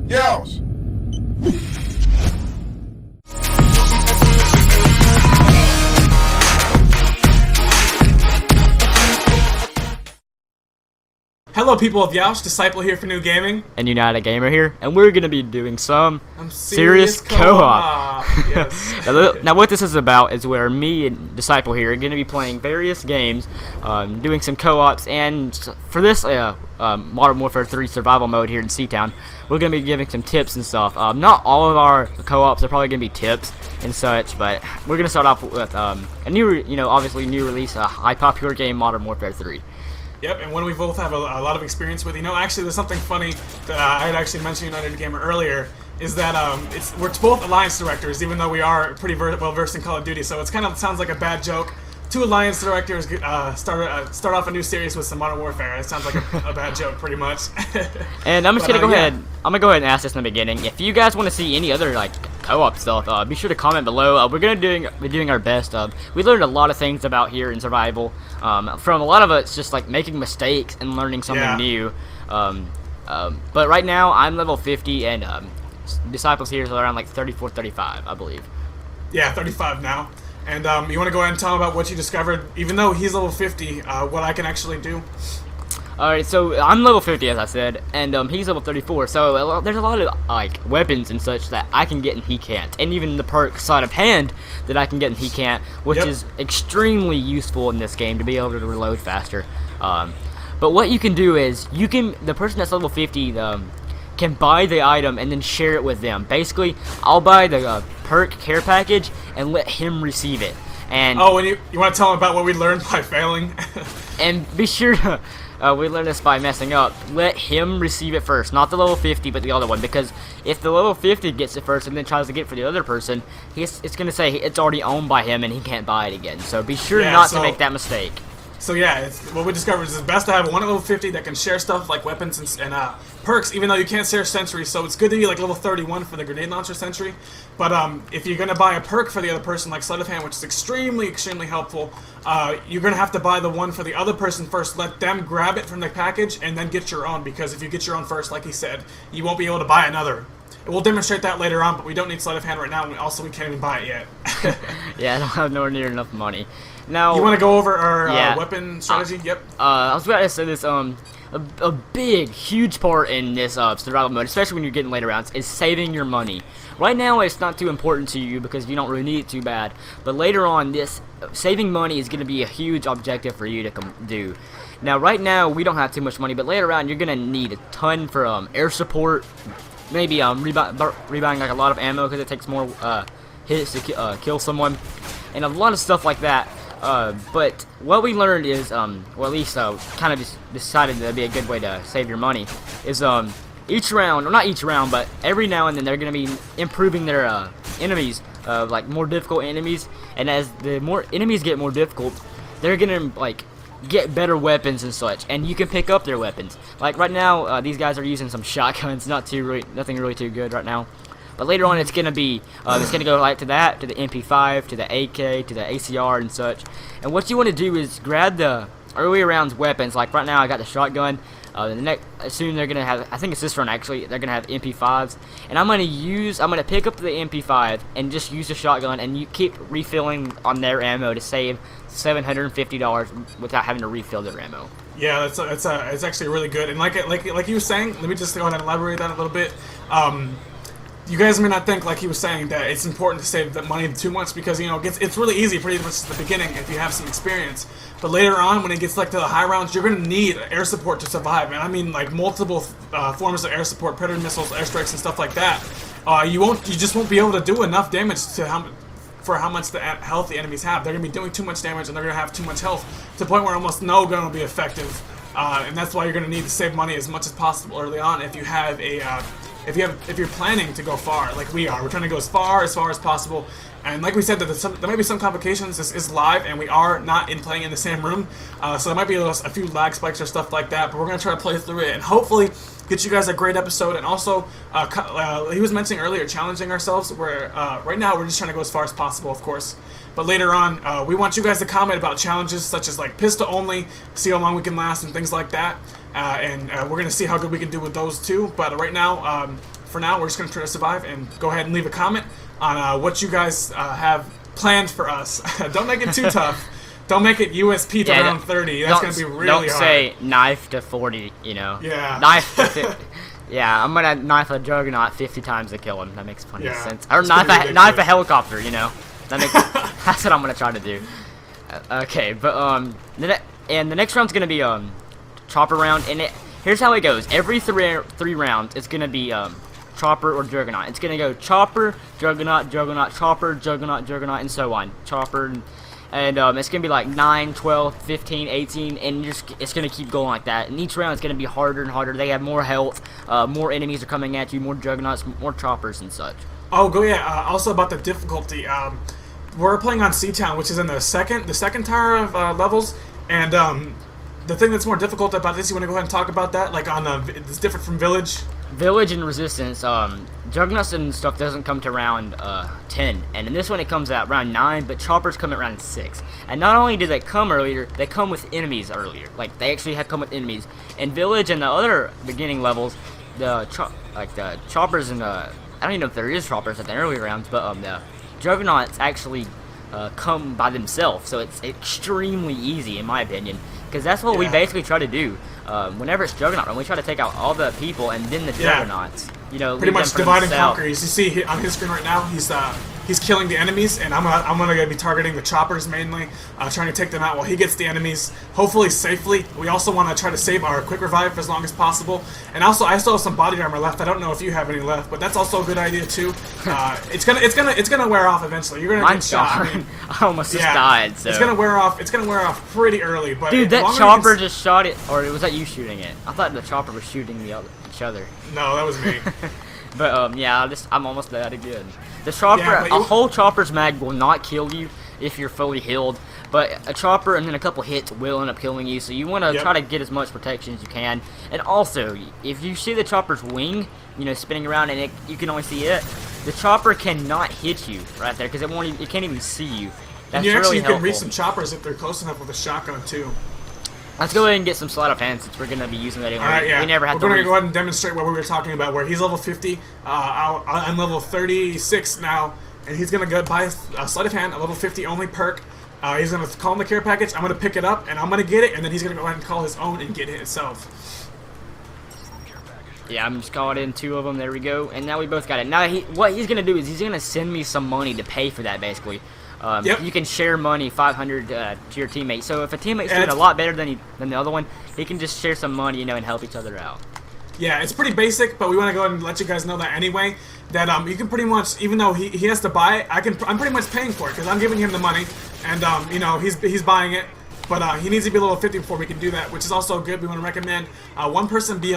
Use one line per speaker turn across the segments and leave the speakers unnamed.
Yeousch!
Hello people of Yeousch, Disciple here for New Gaming.
And United Gamer here, and we're going to be doing some serious
co-op. Yes.
Now what this is about is where me and Disciple here are going to be playing various games, doing some co-ops, and for this Modern Warfare 3 survival mode here in Seatown, we're going to be giving some tips and stuff. Not all of our co-ops are probably going to be tips and such, but we're going to start off with a new, obviously new release, a high popular game, Modern Warfare 3.
Yep, and one we both have a lot of experience with. Actually, there's something funny that I had actually mentioned United Gamer earlier, is that we're both Alliance directors, even though we are pretty well versed in Call of Duty. So it's kind of sounds like a bad joke. Two Alliance directors start off a new series with some Modern Warfare. It sounds like a bad joke, pretty much.
And I'm just gonna go ahead. I'm gonna go ahead and ask this in the beginning. If you guys want to see any other co-op stuff, be sure to comment below. We're gonna be doing our best. We learned a lot of things about here in survival. From a lot of it's just like making mistakes and learning something new. But right now I'm level 50, and Disciples here is around like 34, 35, I believe.
Yeah, 35 now. And you want to go ahead and tell him about what you discovered, even though he's level 50, what I can actually do?
Alright, so I'm level 50, as I said, and he's level 34, so there's a lot of weapons and such that I can get and he can't, and even the perk sleight of hand that I can get and he can't, which is extremely useful in this game to be able to reload faster. But what you can do is, the person that's level 50 can buy the item and then share it with them. Basically, I'll buy the perk care package and let him receive it. And
and you want to tell him about what we learned by failing?
And be sure to, we learned this by messing up. Let him receive it first, not the level 50, but the other one. Because if the level 50 gets it first and then tries to get it for the other person, it's going to say it's already owned by him and he can't buy it again. So be sure not to make that mistake.
So yeah, what we discovered is it's best to have one at level 50 that can share stuff like weapons and perks, even though you can't share sentry. So it's good to be like level 31 for the grenade launcher sentry. But if you're gonna buy a perk for the other person, like sleight of hand, which is extremely helpful, you're gonna have to buy the one for the other person first. Let them grab it from the package and then get your own. Because if you get your own first, like he said, you won't be able to buy another. We'll demonstrate that later on, but we don't need sleight of hand right now, and also we can't even buy it yet.
Yeah, I don't have nowhere near enough money. Now,
you want to go over our weapon strategy? Yep.
I was about to say this. A big, huge part in this survival mode, especially when you're getting later rounds, is saving your money. Right now, it's not too important to you because you don't really need it too bad. But later on, this saving money is going to be a huge objective for you to do. Now, right now, we don't have too much money, but later on, you're going to need a ton for air support. Maybe rebuying like a lot of ammo because it takes more hits to kill someone, and a lot of stuff like that. But what we learned is, well, at least kind of just decided that'd be a good way to save your money, is each round, or not each round, but every now and then they're going to be improving their enemies, like more difficult enemies, and as the more enemies get more difficult, they're going to get better weapons and such, and you can pick up their weapons. Like right now, these guys are using some shotguns, nothing really too good right now. But later on, it's gonna be go like to the MP5, to the AK, to the ACR and such. And what you want to do is grab the early rounds weapons. Like right now, I got the shotgun. Soon they're gonna have, I think it's this run actually, they're gonna have MP5s, and I'm gonna pick up the MP5 and just use the shotgun, and you keep refilling on their ammo to save $750 without having to refill their ammo.
Yeah, it's actually really good. And like you were saying, let me just go ahead and elaborate that a little bit. You guys may not think, like he was saying, that it's important to save that money too much because, it's really easy pretty much at the beginning if you have some experience. But later on, when it gets to the high rounds, you're going to need air support to survive. And I mean, like, multiple forms of air support, predator missiles, airstrikes, and stuff like that. You just won't be able to do enough damage for how much the health the enemies have. They're going to be doing too much damage, and they're going to have too much health to the point where almost no gun will be effective. And that's why you're going to need to save money as much as possible early on if you have a... If you're planning to go far, like we are, we're trying to go as far as possible. And like we said, that there may be some complications. This is live, and we are not playing in the same room, so there might be a few lag spikes or stuff like that. But we're gonna try to play through it and hopefully get you guys a great episode. And also, he was mentioning earlier, challenging ourselves. Where right now we're just trying to go as far as possible, of course. But later on, we want you guys to comment about challenges such as like pistol only, see how long we can last, and things like that. And we're gonna see how good we can do with those too. But right now, for now, we're just gonna try to survive and go ahead and leave a comment on what you guys have planned for us. Don't make it too tough. Don't make it USP to round 30. That's gonna be really hard.
Don't say knife to 40. You know.
Yeah.
Knife to 50. Yeah, I'm gonna knife a Juggernaut 50 times to kill him. That makes plenty of sense. Or knife a helicopter. You know. That makes. That's what I'm gonna try to do. Okay, but and the next round's gonna be chopper round, and here's how it goes. Every three rounds, it's gonna be chopper or Juggernaut. It's gonna go chopper, Juggernaut, Juggernaut, chopper, Juggernaut, Juggernaut, and so on. Chopper, and it's gonna be like 9, 12, 15, 18, and it's gonna keep going like that. And each round is gonna be harder and harder. They have more health, more enemies are coming at you, more Juggernauts, more choppers and such.
Oh, also about the difficulty. We're playing on Seatown, which is in the second tier of levels, and the thing that's more difficult about this, you want to go ahead and talk about that? Like it's different from Village.
Village and Resistance, Juggernauts and stuff doesn't come to round 10, and in this one it comes at round 9, but choppers come at round 6. And not only do they come earlier, they come with enemies earlier. Like they actually have come with enemies. In Village and the other beginning levels, the choppers and I don't even know if there is choppers at the earlier rounds, but the Juggernauts actually come by themselves, so it's extremely easy in my opinion, because that's what we basically try to do. Whenever it's Juggernaut, we try to take out all the people and then the Juggernauts. You know,
pretty much divide and conquer. You see on his screen right now, he's killing the enemies, and I'm gonna be targeting the choppers mainly, trying to take them out while he gets the enemies, hopefully safely. We also want to try to save our quick revive for as long as possible, and also I still have some body armor left. I don't know if you have any left, but that's also a good idea too. It's gonna wear off eventually. You're gonna get shot.
I almost just died. So
it's gonna wear off. It's gonna wear off pretty early. But
dude, that chopper just shot it, or was that you shooting it? I thought the chopper was shooting each other.
No, that was me.
But yeah, I'm almost dead again. The chopper, a whole chopper's mag will not kill you if you're fully healed, but a chopper and then a couple hits will end up killing you. So you want to try to get as much protection as you can. And also, if you see the chopper's wing, you know, spinning around and you can only see it, the chopper cannot hit you right there because it can't even see you. That's really helpful. You can reach
some choppers if they're close enough with a shotgun too.
Let's go ahead and get some sleight of hand since we're going to be using that anyway.
Alright, yeah.
We never have
we're going to go ahead and demonstrate what we were talking about, where he's level 50, I'm level 36 now, and he's going to go buy a sleight of hand, a level 50 only perk. He's going to call in the care package, I'm going to pick it up, and I'm going to get it, and then he's going to go ahead and call his own and get it himself.
Yeah, I'm just calling in 2 of them, there we go, and now we both got it. Now, what he's going to do is he's going to send me some money to pay for that, basically. You can share money 500 to your teammate. So if a teammate's doing a lot better than the other one, he can just share some money, you know, and help each other out.
Yeah, it's pretty basic, but we want to go ahead and let you guys know that anyway. That you can pretty much, even though he has to buy it, I'm pretty much paying for it because I'm giving him the money, and you know, he's buying it. But he needs to be level 50 before we can do that, which is also good. We want to recommend one person be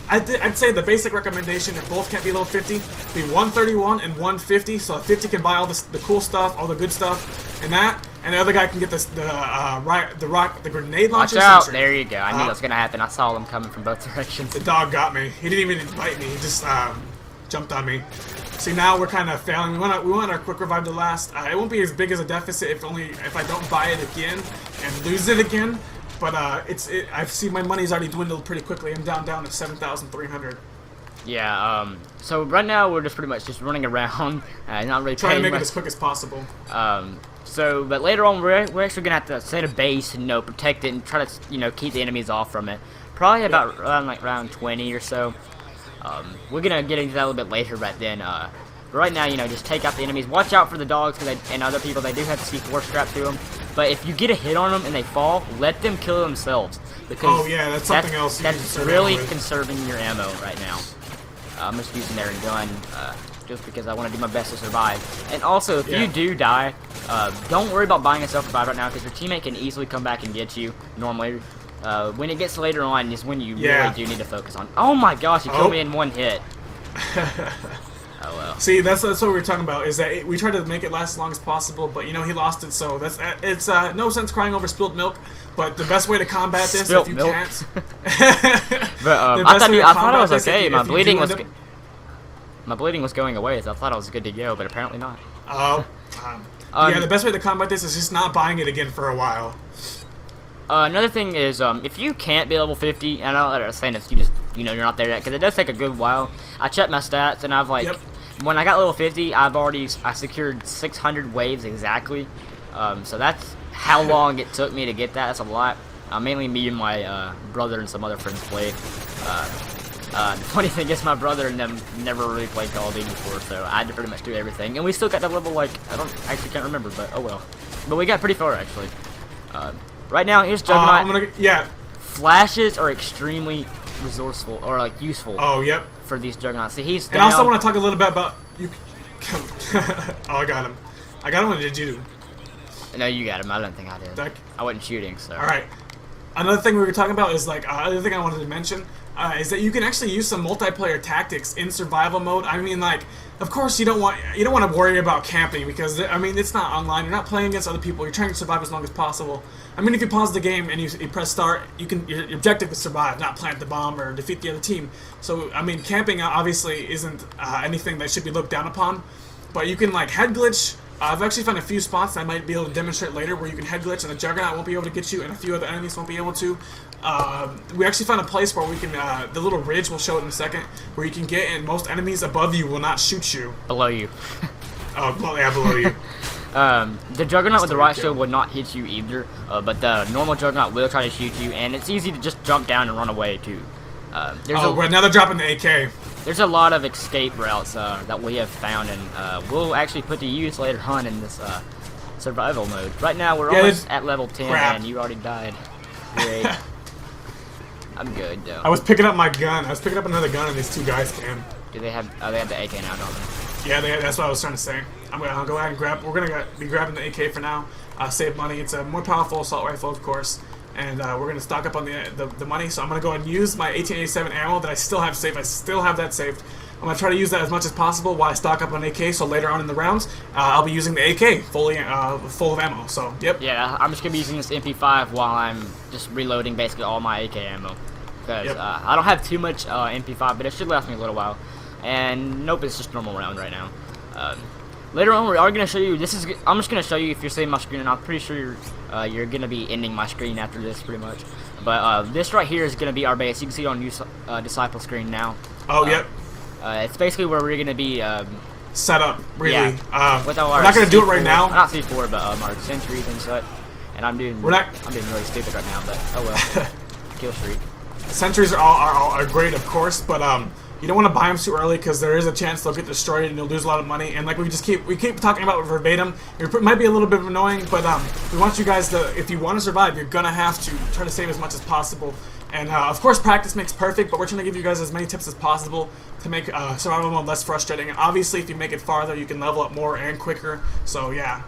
I'd say the basic recommendation, if both can't be level 50, be 131 and 150, so 50 can buy all the cool stuff, all the good stuff, and the other guy can get the grenade launcher.
Watch out! There you go. I knew that was gonna happen. I saw them coming from both directions.
The dog got me. He didn't even bite me. He just jumped on me. See, now we're kind of failing. We want our quick revive to last. It won't be as big as a deficit if I don't buy it again and lose it again. But I've seen my money's already dwindled pretty quickly. I'm down to 7,300.
Yeah. So right now we're just pretty much just running around, not really
trying to make it as quick as possible.
But later on we're actually gonna have to set a base and, you know, protect it and try to, you know, keep the enemies off from it. Probably about round 20 or so. We're gonna get into that a little bit later, but then right now, you know, just take out the enemies. Watch out for the dogs and other people. They do have the C4 strapped to them. But if you get a hit on them and they fall, let them kill themselves. Because
that's something else.
That's really conserving your ammo right now. I'm just using their gun just because I want to do my best to survive. And also, if you do die, don't worry about buying a self-revive right now because your teammate can easily come back and get you normally. When it gets later on is when you really do need to focus on. Oh my gosh, you killed me in one hit. Oh well.
See, that's what we were talking about. Is that we tried to make it last as long as possible, but you know he lost it. So it's no sense crying over spilled milk. But the best way to combat this, if you can't.
But I thought it was okay. My bleeding was going away, so I thought I was good to go, but apparently not.
Yeah, the best way to combat this is just not buying it again for a while.
Another thing is, if you can't be level 50, and I'm not saying if you just, you're not there yet, because it does take a good while. I checked my stats, and I've when I got level 50, I secured 600 waves exactly. So that's how long it took me to get that. That's a lot. Mainly me and my brother and some other friends played. The funny thing is, my brother and them never really played Call of Duty before, so I had to pretty much do everything. And we still got that level, I can't remember, but oh well. But we got pretty far, actually. Right now, here's Juggernaut. Flashes are extremely resourceful, or useful.
Oh, yep.
For these Juggernauts. See, he's down.
And I also want to talk a little bit about you. Oh, I got him. I got him. Or did you?
No, you got him. I don't think I did. I wasn't shooting, so.
All right. Another thing we were talking about is other thing I wanted to mention is that you can actually use some multiplayer tactics in survival mode. I mean, of course you don't want to worry about camping because I mean it's not online. You're not playing against other people. You're trying to survive as long as possible. I mean, if you pause the game and you press start, your objective is survive, not plant the bomb or defeat the other team. So I mean, camping obviously isn't anything that should be looked down upon. But you can head glitch. I've actually found a few spots that I might be able to demonstrate later where you can head glitch and the Juggernaut won't be able to get you and a few other enemies won't be able to. We actually found a place where we can, the little ridge, we'll show it in a second, where you can get and most enemies above you will not shoot you.
Below you.
Oh, yeah, below you.
The Juggernaut with the right shield will not hit you either, but the normal Juggernaut will try to shoot you, and it's easy to just jump down and run away too.
Now they're dropping the AK.
There's a lot of escape routes that we have found, and we'll actually put to use later on in this survival mode. Right now, we're almost at level 10, and you already died. Great. I'm good, though.
I was picking up my gun. I was picking up another gun, and these two guys came.
Do they have? Oh, they have the AK now, don't they?
Yeah, that's what I was trying to say. I'm gonna go ahead and grab. We're gonna be grabbing the AK for now. Save money. It's a more powerful assault rifle, of course. And we're going to stock up on the money, so I'm going to go ahead and use my 1887 ammo that I still have saved. I still have that saved. I'm going to try to use that as much as possible while I stock up on AK, so later on in the rounds, I'll be using the AK fully full of ammo, so, yep.
Yeah, I'm just going to be using this MP5 while I'm just reloading basically all my AK ammo. Because I don't have too much MP5, but it should last me a little while. And nope, it's just normal round right now. Later on, we are going to show you, I'm just going to show you if you're seeing my screen, and I'm pretty sure you're going to be ending my screen after this, pretty much. But this right here is going to be our base. You can see it on Yeousch Disciple screen now.
Oh, yep.
It's basically where we're going to be...
set up, really.
Yeah,
we're not going to do it right now.
Not C4, but our sentries and such. And I'm being really stupid right now, but oh well. Kill streak.
Sentries are great, of course, but you don't want to buy them too early because there is a chance they'll get destroyed and you'll lose a lot of money. And like we keep talking about verbatim, it might be a little bit annoying, but we want you guys to, if you want to survive, you're gonna have to try to save as much as possible. And of course, practice makes perfect, but we're trying to give you guys as many tips as possible to make survival mode less frustrating. And obviously, if you make it farther, you can level up more and quicker. So yeah.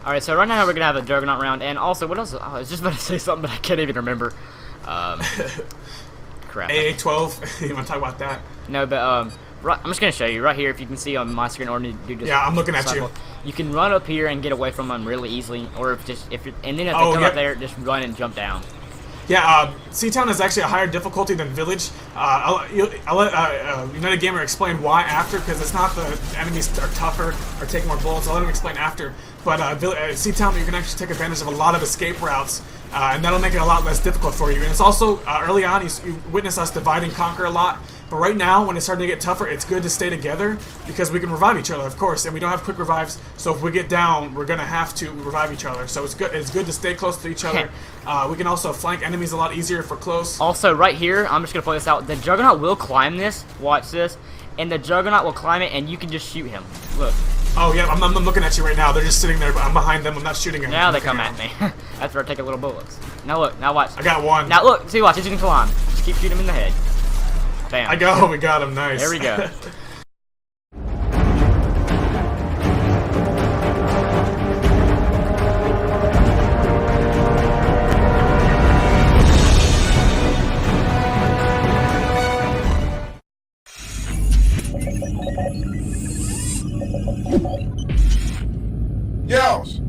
All right, so right now we're gonna have a Juggernaut round, and also what else? I was just about to say something, but I can't even remember. Crap.
AA-12. You want to talk about that?
No, but I'm just gonna show you right here. If you can see on my screen, or do just
yeah, I'm looking at you.
You can run up here and get away from them really easily, or if you're, and then if they come up there, just run and jump down.
Yeah, Seatown is actually a higher difficulty than Village. I'll let United Gamer explain why after, because it's not the enemies are tougher or take more bullets. I'll let him explain after. But Seatown, you can actually take advantage of a lot of escape routes, and that'll make it a lot less difficult for you. And it's also, early on, you witness us divide and conquer a lot. But right now, when it's starting to get tougher, it's good to stay together because we can revive each other, of course, and we don't have quick revives. So if we get down, we're gonna have to revive each other. So it's good. It's good to stay close to each other. We can also flank enemies a lot easier for close.
Also, right here, I'm just gonna point this out. The Juggernaut will climb this. Watch this, and the Juggernaut will climb it, and you can just shoot him. Look.
Oh yeah, I'm looking at you right now. They're just sitting there, but I'm behind them. I'm not shooting them.
Now they come at me. That's where I take a little bullets. Now look. Now watch.
I got one.
Now look. See, watch. He's gonna climb. Just keep shooting him in the head. Bam.
We got him, nice.
There we go.
Yeousch!